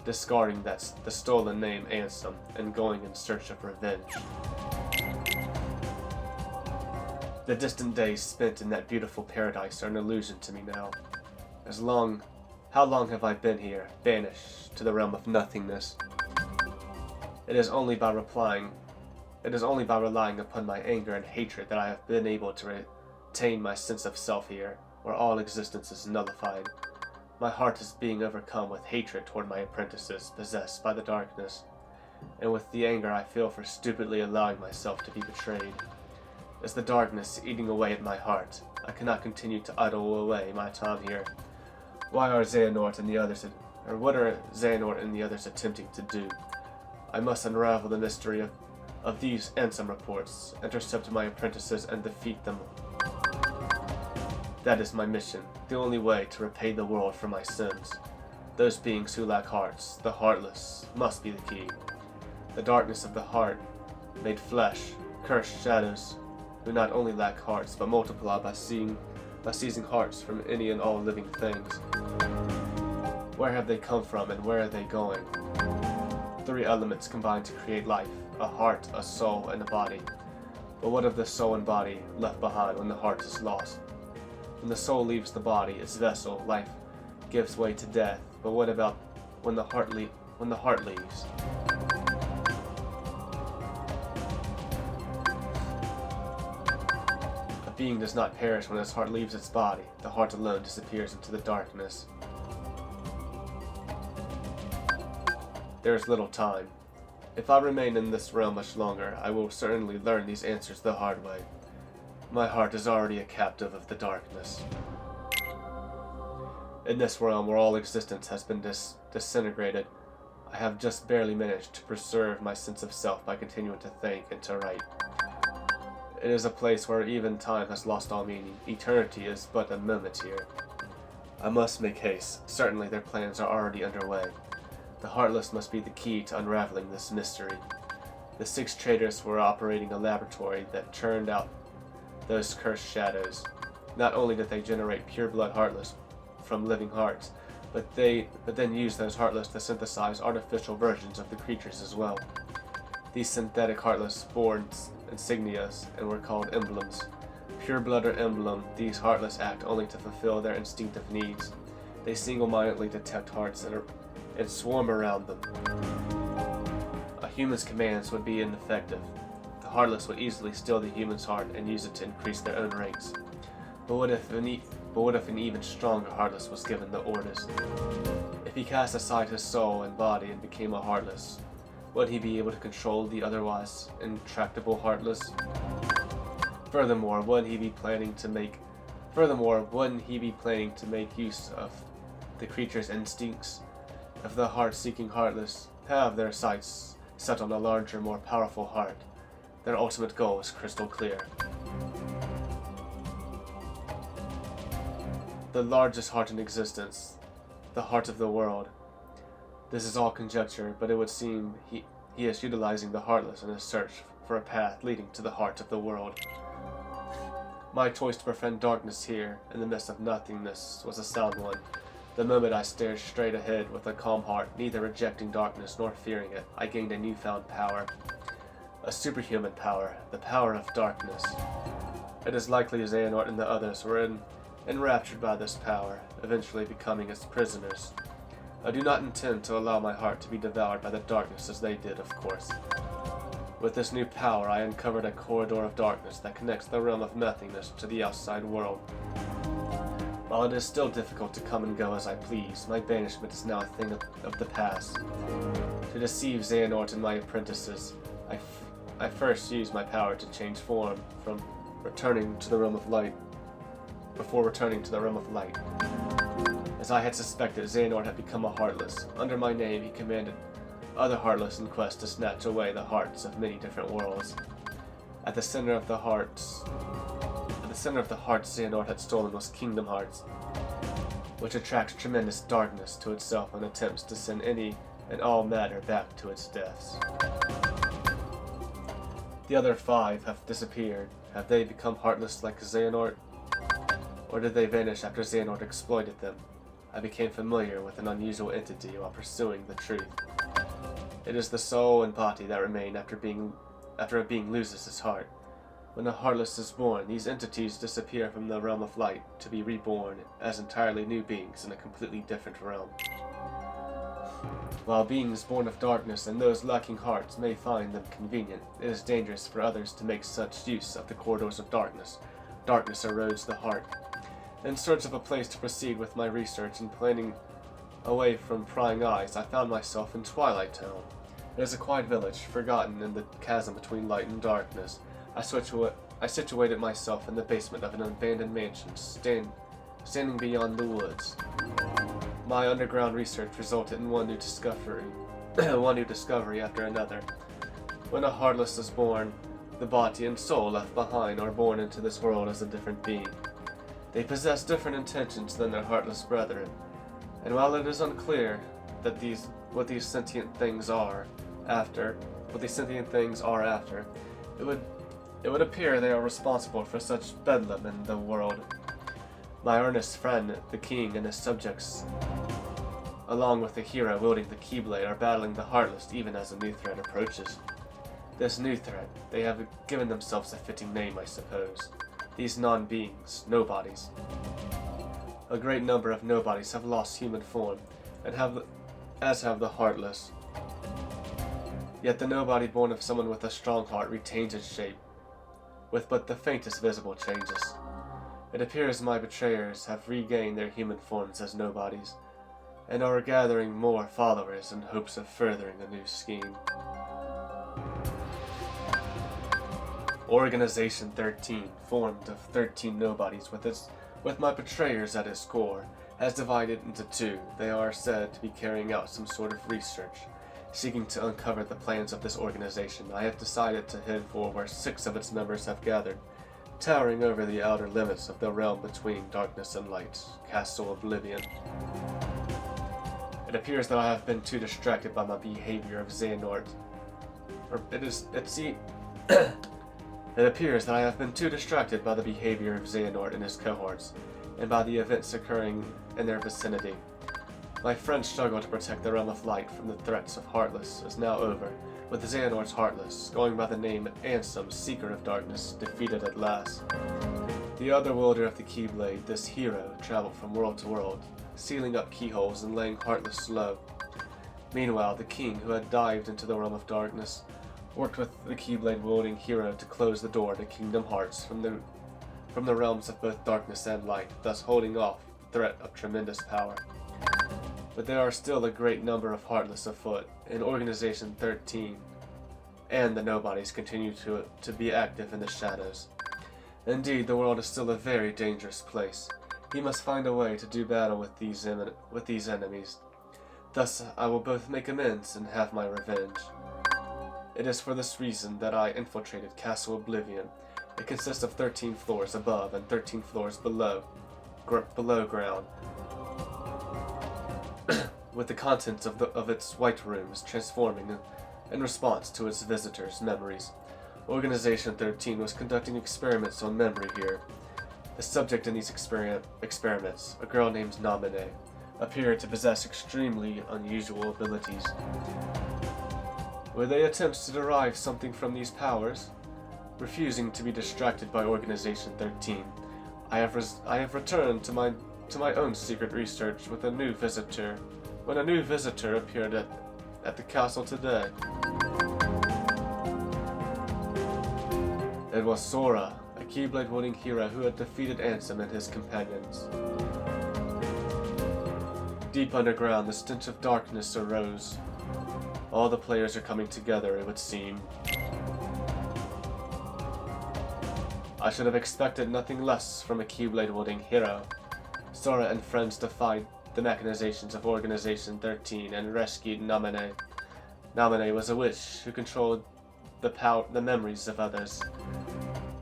discarding the stolen name Ansem and going in search of revenge. The distant days spent in that beautiful paradise are an illusion to me now. How long have I been here, banished to the realm of nothingness? It is only by relying upon my anger and hatred that I have been able to retain my sense of self here, where all existence is nullified. My heart is being overcome with hatred toward my apprentices, possessed by the darkness, and with the anger I feel for stupidly allowing myself to be betrayed. Is the darkness eating away at my heart? I cannot continue to idle away my time here. What are Xehanort and the others attempting to do? I must unravel the mystery of these Ansem reports, intercept my apprentices, and defeat them. That is my mission, the only way to repay the world for my sins. Those beings who lack hearts, the heartless, must be the key. The darkness of the heart, made flesh, cursed shadows, who not only lack hearts, but multiply by seizing hearts from any and all living things. Where have they come from, and where are they going? 3 elements combine to create life, a heart, a soul, and a body. But what of the soul and body left behind when the heart is lost? When the soul leaves the body, its vessel, life, gives way to death. But what about when the heart leaves? A being does not perish when its heart leaves its body. The heart alone disappears into the darkness. There is little time. If I remain in this realm much longer, I will certainly learn these answers the hard way. My heart is already a captive of the darkness. In this realm where all existence has been disintegrated, I have just barely managed to preserve my sense of self by continuing to think and to write. It is a place where even time has lost all meaning. Eternity is but a moment here. I must make haste. Certainly their plans are already underway. The Heartless must be the key to unraveling this mystery. The 6 traitors were operating a laboratory that churned out those cursed shadows. Not only did they generate pure-blood Heartless from living hearts, but then use those Heartless to synthesize artificial versions of the creatures as well. These synthetic Heartless bore insignias and were called emblems. Pure blood or emblem, these Heartless act only to fulfill their instinctive needs. They single-mindedly detect hearts and swarm around them. A human's commands would be ineffective. The Heartless would easily steal the human's heart and use it to increase their own ranks. But what if an even stronger Heartless was given the orders? If he cast aside his soul and body and became a Heartless, would he be able to control the otherwise intractable Heartless? Furthermore, wouldn't he be planning to make use of the creature's instincts? If the heart-seeking Heartless have their sights set on a larger, more powerful heart, their ultimate goal is crystal clear. The largest heart in existence, the heart of the world. This is all conjecture, but it would seem he is utilizing the Heartless in his search for a path leading to the heart of the world. My choice to befriend darkness here, in the midst of nothingness, was a sound one. The moment I stared straight ahead with a calm heart, neither rejecting darkness nor fearing it, I gained a newfound power. A superhuman power, the power of darkness. It is likely Xehanort and the others were enraptured by this power, eventually becoming its prisoners. I do not intend to allow my heart to be devoured by the darkness as they did, of course. With this new power, I uncovered a corridor of darkness that connects the realm of nothingness to the outside world. While it is still difficult to come and go as I please, my banishment is now a thing of the past. To deceive Xehanort and my apprentices, I first used my power to change form before returning to the realm of light. As I had suspected, Xehanort had become a Heartless. Under my name, he commanded other Heartless in quest to snatch away the hearts of many different worlds. At the center of the hearts Xehanort had stolen was Kingdom Hearts, which attracts tremendous darkness to itself and attempts to send any and all matter back to its depths. The other 5 have disappeared. Have they become Heartless like Xehanort? Or did they vanish after Xehanort exploited them? I became familiar with an unusual entity while pursuing the truth. It is the soul and body that remain after a being loses his heart. When a Heartless is born, these entities disappear from the realm of light to be reborn as entirely new beings in a completely different realm. While beings born of darkness and those lacking hearts may find them convenient, it is dangerous for others to make such use of the corridors of darkness. Darkness erodes the heart. In search of a place to proceed with my research and planning away from prying eyes, I found myself in Twilight Town. It is a quiet village, forgotten in the chasm between light and darkness. I situated myself in the basement of an abandoned mansion, standing beyond the woods. My underground research resulted in one new discovery after another. When a Heartless is born, the body and soul left behind are born into this world as a different being. They possess different intentions than their Heartless brethren, and while it is unclear that what these sentient things are after, it would appear they are responsible for such bedlam in the world. My earnest friend, the king, and his subjects, along with the hero wielding the Keyblade, are battling the Heartless even as a new threat approaches. This new threat, they have given themselves a fitting name, I suppose. These non-beings, nobodies. A great number of nobodies have lost human form, as have the Heartless. Yet the nobody born of someone with a strong heart retains its shape, with but the faintest visible changes. It appears my betrayers have regained their human forms as nobodies, and are gathering more followers in hopes of furthering a new scheme. Organization 13, formed of 13 nobodies with my betrayers at its core, has divided into 2. They are said to be carrying out some sort of research, seeking to uncover the plans of this organization. I have decided to head for where 6 of its members have gathered, towering over the outer limits of the realm between darkness and light, Castle Oblivion. It appears that I have been too distracted by my behavior of Xehanort. It appears that I have been too distracted by the behavior of Xehanort and his cohorts, and by the events occurring in their vicinity. My friend's struggle to protect the Realm of Light from the threats of Heartless is now over, with Xehanort's Heartless, going by the name Ansem, Seeker of Darkness, defeated at last. The other wielder of the Keyblade, this hero, traveled from world to world, sealing up keyholes and laying Heartless low. Meanwhile, the king, who had dived into the Realm of Darkness, worked with the Keyblade-wielding hero to close the door to Kingdom Hearts from the realms of both darkness and light, thus holding off the threat of tremendous power. But there are still a great number of Heartless afoot, and Organization 13 and the Nobodies continue to be active in the shadows. Indeed, the world is still a very dangerous place. He must find a way to do battle with these enemies. Thus, I will both make amends and have my revenge. It is for this reason that I infiltrated Castle Oblivion. It consists of 13 floors above and 13 floors below ground, with the contents of its white rooms transforming in response to its visitors' memories. Organization 13 was conducting experiments on memory here. The subject in these experiments, a girl named Naminé, appeared to possess extremely unusual abilities. Were they attempts to derive something from these powers? Refusing to be distracted by Organization 13, I have returned to my own secret research with a new visitor. When a new visitor appeared at the castle today. It was Sora, a Keyblade-wielding hero who had defeated Ansem and his companions. Deep underground, the stench of darkness arose. All the players are coming together, it would seem. I should have expected nothing less from a Keyblade-wielding hero. Sora and friends defied the machinations of Organization 13 and rescued Naminé. Naminé was a witch who controlled the memories of others.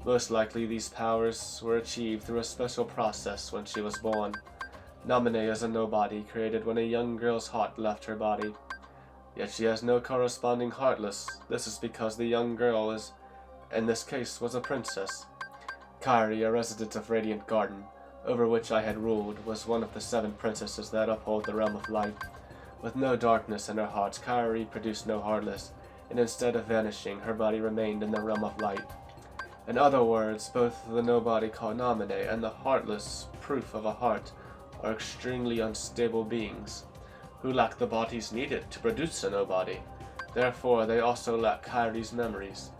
Most likely these powers were achieved through a special process when she was born. Naminé is a nobody created when a young girl's heart left her body. Yet she has no corresponding Heartless. This is because the young girl in this case, was a princess. Kairi, a resident of Radiant Garden, over which I had ruled, was one of the 7 princesses that uphold the Realm of Light. With no darkness in her heart, Kairi produced no Heartless, and instead of vanishing, her body remained in the Realm of Light. In other words, both the nobody called Naminé and the Heartless, proof of a heart, are extremely unstable beings, who lack the bodies needed to produce a nobody. Therefore, they also lack Kairi's memories.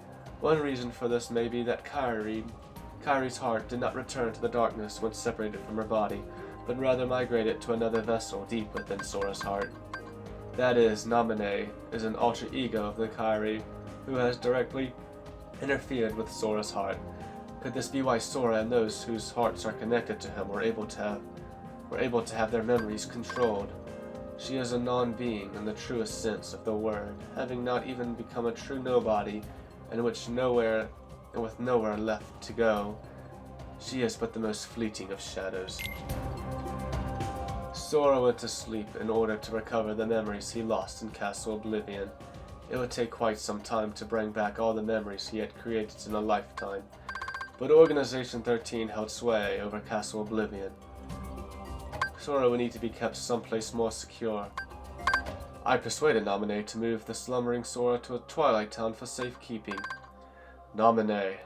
One reason for this may be that Kairi's heart did not return to the darkness when separated from her body, but rather migrated to another vessel deep within Sora's heart. That is, Naminé is an alter ego of the Kairi, who has directly interfered with Sora's heart. Could this be why Sora and those whose hearts are connected to him were able to have their memories controlled? She is a non-being in the truest sense of the word, having not even become a true nobody, and with nowhere left to go. She is but the most fleeting of shadows. Sora went to sleep in order to recover the memories he lost in Castle Oblivion. It would take quite some time to bring back all the memories he had created in a lifetime, but Organization 13 held sway over Castle Oblivion. Sora would need to be kept someplace more secure. I persuaded Naminé to move the slumbering Sora to a Twilight Town for safekeeping. Naminé.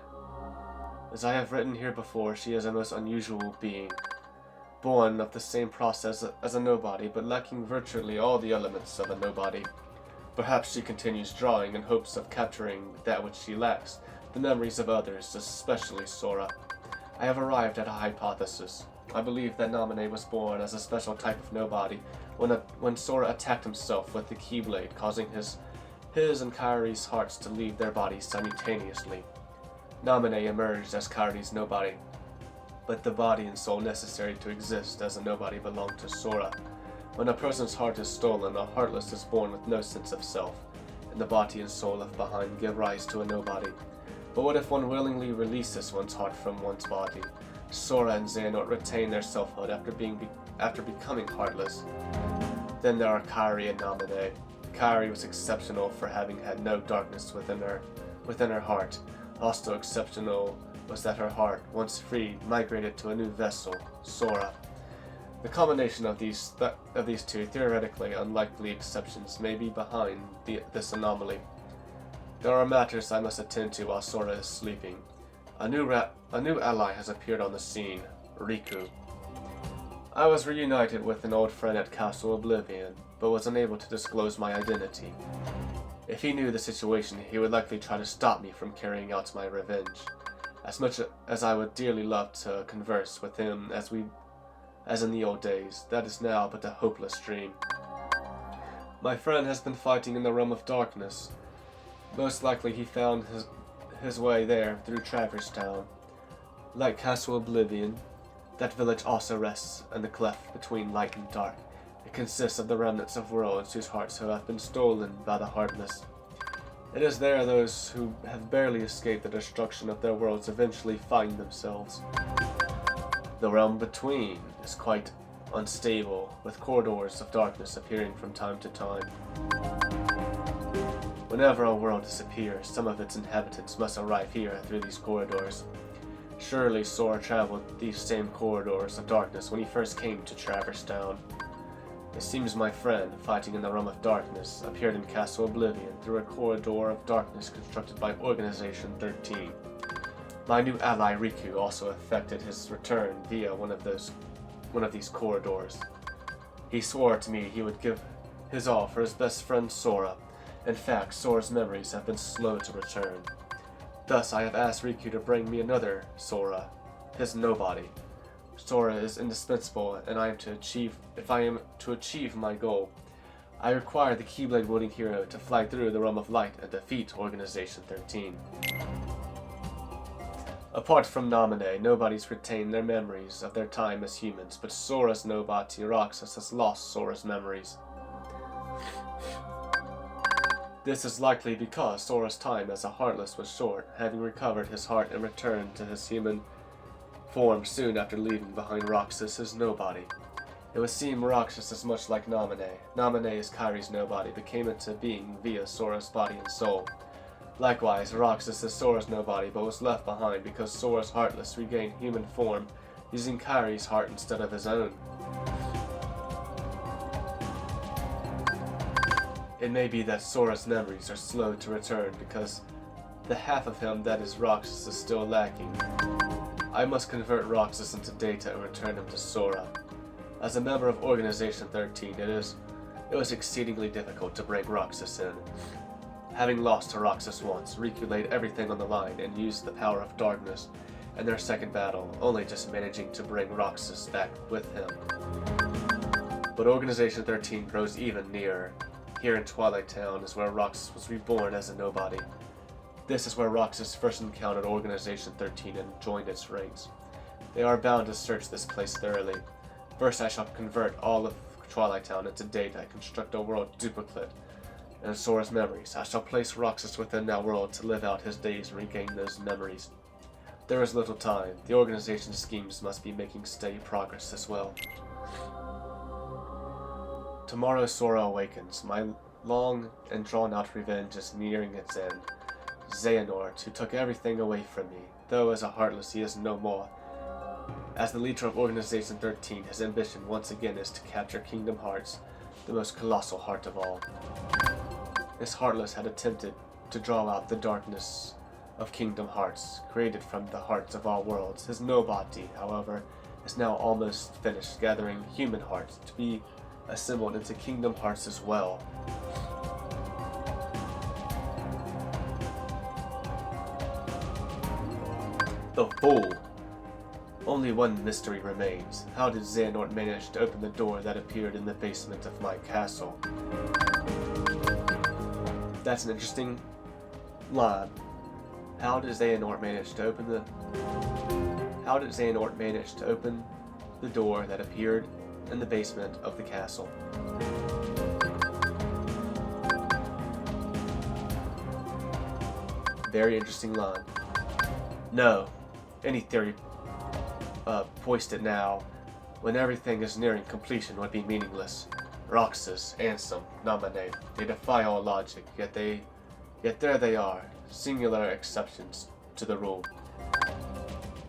As I have written here before, she is a most unusual being. Born of the same process as a nobody, but lacking virtually all the elements of a nobody. Perhaps she continues drawing in hopes of capturing that which she lacks, the memories of others, especially Sora. I have arrived at a hypothesis. I believe that Naminé was born as a special type of nobody when Sora attacked himself with the Keyblade, causing his and Kairi's hearts to leave their bodies simultaneously. Naminé emerged as Kairi's nobody, but the body and soul necessary to exist as a nobody belong to Sora. When a person's heart is stolen, a Heartless is born with no sense of self, and the body and soul left behind give rise to a nobody. But what if one willingly releases one's heart from one's body? Sora and Xehanort retain their selfhood after becoming Heartless. Then there are Kairi and Naminé. Kairi was exceptional for having had no darkness within her heart. Also exceptional was that her heart, once freed, migrated to a new vessel, Sora. The combination of these two theoretically unlikely exceptions may be behind this anomaly. There are matters I must attend to while Sora is sleeping. A new ally has appeared on the scene, Riku. I was reunited with an old friend at Castle Oblivion, but was unable to disclose my identity. If he knew the situation, he would likely try to stop me from carrying out my revenge. As much as I would dearly love to converse with him as in the old days, that is now but a hopeless dream. My friend has been fighting in the realm of darkness. Most likely he found his way there through Traverse Town. Like Castle Oblivion, that village also rests in the cleft between light and dark. It consists of the remnants of worlds whose hearts have been stolen by the Heartless. It is there those who have barely escaped the destruction of their worlds eventually find themselves. The realm between is quite unstable, with corridors of darkness appearing from time to time. Whenever a world disappears, some of its inhabitants must arrive here through these corridors. Surely Sora traveled these same corridors of darkness when he first came to Traverse Town. It seems my friend, fighting in the realm of darkness, appeared in Castle Oblivion through a corridor of darkness constructed by Organization 13. My new ally Riku also effected his return via one of these corridors. He swore to me he would give his all for his best friend Sora. In fact, Sora's memories have been slow to return. Thus, I have asked Riku to bring me another Sora, his nobody. Sora is indispensable, and if I am to achieve my goal, I require the Keyblade-wielding hero to fly through the realm of light and defeat Organization 13. Apart from Naminé, nobody's retained their memories of their time as humans, but Sora's nobody, Roxas, has lost Sora's memories. This is likely because Sora's time as a Heartless was short, having recovered his heart and returned to his human form soon after leaving behind Roxas, his nobody. It would seem Roxas is much like Naminé. Naminé is Kairi's nobody, but came into being via Sora's body and soul. Likewise, Roxas is Sora's nobody, but was left behind because Sora's Heartless regained human form, using Kairi's heart instead of his own. It may be that Sora's memories are slow to return because the half of him that is Roxas is still lacking. I must convert Roxas into data and return him to Sora. As a member of Organization 13, it was exceedingly difficult to bring Roxas in. Having lost to Roxas once, Riku laid everything on the line and used the power of darkness in their second battle, only just managing to bring Roxas back with him. But Organization 13 grows even nearer. Here in Twilight Town is where Roxas was reborn as a nobody. This is where Roxas first encountered Organization 13 and joined its ranks. They are bound to search this place thoroughly. First I shall convert all of Twilight Town into data and construct a world duplicate. In Sora's memories, I shall place Roxas within that world to live out his days and regain those memories. There is little time. The organization's schemes must be making steady progress as well. Tomorrow Sora awakens. My long and drawn-out revenge is nearing its end. Xehanort, who took everything away from me, though as a Heartless he is no more. As the leader of Organization 13, his ambition once again is to capture Kingdom Hearts, the most colossal heart of all. This Heartless had attempted to draw out the darkness of Kingdom Hearts, created from the hearts of all worlds. His nobody, however, is now almost finished gathering human hearts to be assembled into Kingdom Hearts as well. The fool! Only one mystery remains. How did Xehanort manage to open the door that appeared in the basement of my castle? That's an interesting line. How did Xehanort manage to open the door that appeared in the basement of the castle? Very interesting line. No, any theory foisted now, when everything is nearing completion, would be meaningless. Roxas, Ansem, Naminé, they defy all logic, yet there they are, singular exceptions to the rule.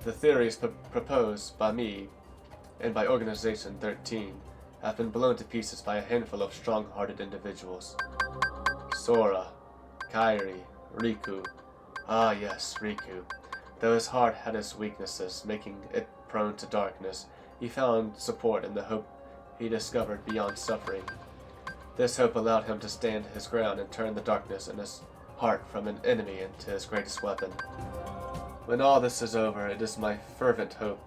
The theories proposed by me and by Organization 13, have been blown to pieces by a handful of strong-hearted individuals. Sora, Kairi, Riku. Ah yes, Riku. Though his heart had its weaknesses, making it prone to darkness, he found support in the hope he discovered beyond suffering. This hope allowed him to stand his ground and turn the darkness in his heart from an enemy into his greatest weapon. When all this is over, it is my fervent hope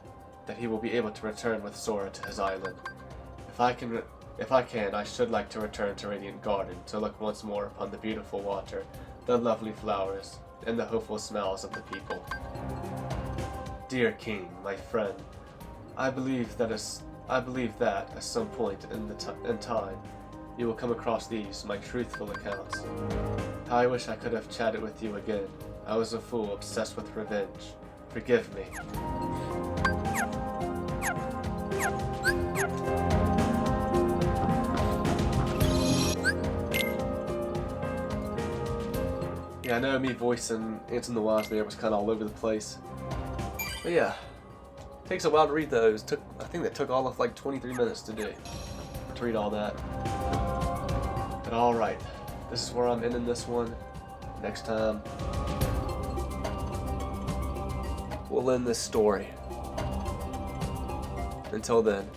that he will be able to return with Sora to his island. If I can, I should like to return to Radiant Garden to look once more upon the beautiful water, the lovely flowers, and the hopeful smiles of the people. Dear King, my friend, I believe that at some point in time, you will come across these, my truthful accounts. How I wish I could have chatted with you again. I was a fool obsessed with revenge. Forgive me. Yeah, I know me voicing Anton the Wise there was kind of all over the place. But yeah, takes a while to read those. I think that took all of like 23 minutes to do. To read all that. But alright, this is where I'm ending this one. Next time, we'll end this story. Until then.